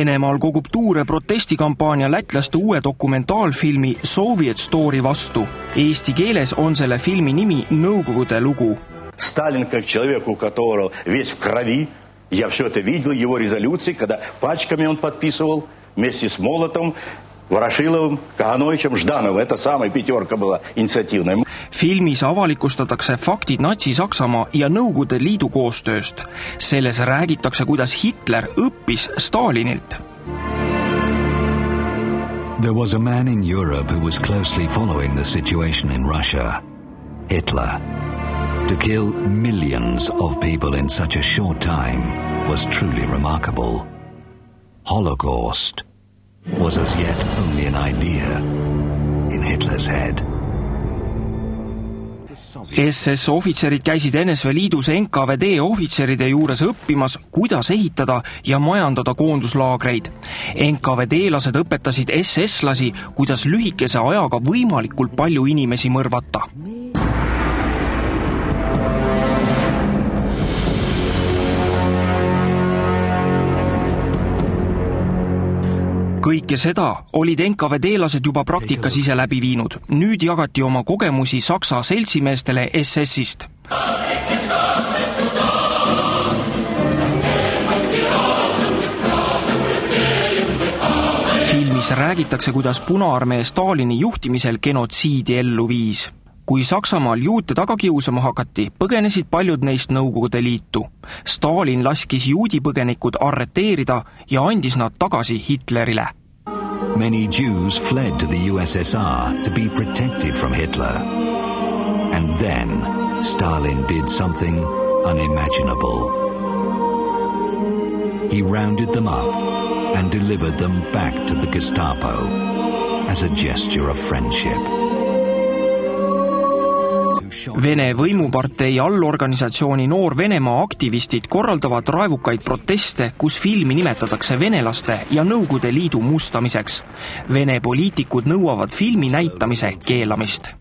Venemaal kogub tuure protestikampaania lätlaste uue dokumentaalfilmi Soviet Story vastu. Eesti keeles on selle filmi nimi Nõukogude lugu. Сталин как человек, у которого весь в крови. Я все это видел, его резолюции, когда пачками он подписывал вместе с Молотом, Ворошиловым, Кагановичем, Ждановым. Это самая пятерка была инициативная. Filmis avalikustatakse faktid Natsi-Saksamaa ja Nõukogude Liidu koostööst. Selles räägitakse, kuidas Hitler õppis Stalinilt. There was a man in Europe who was closely following the situation in Russia. Hitler. To kill millions of people in such a short time was truly remarkable. Holocaust was as yet only an idea in Hitler's head. SS ohvitserid käisid NSV Liidus NKVD ohvitseride juures õppimas, kuidas ehitada ja majandada koonduslaagreid. NKVD-lased õpetasid SS-lasi, kuidas lühikese ajaga võimalikult palju inimesi mõrvata. Kõike seda olid NKVD-lased juba praktikas ise läbi viinud. Nüüd jagati oma kogemusi Saksa seltsimeestele SS-ist. Filmis räägitakse, kuidas Punaarmee Stalini juhtimisel genotsiidi ellu viis. Kui Saksamaal juute taga kiusama hakati, põgenesid paljud neist Nõukogude Liitu. Stalin laskis juudipõgenikud arreteerida ja andis nad tagasi Hitlerile. Many Jews fled to the USSR to be protected from Hitler. And then Stalin did something unimaginable. He rounded them up and delivered them back to the Gestapo as a gesture of friendship. Vene võimupartei allorganisatsiooni Noor Venemaa aktivistid korraldavad raevukaid proteste, kus filmi nimetatakse venelaste ja Nõukogude Liidu mustamiseks. Vene poliitikud nõuavad filmi näitamise keelamist.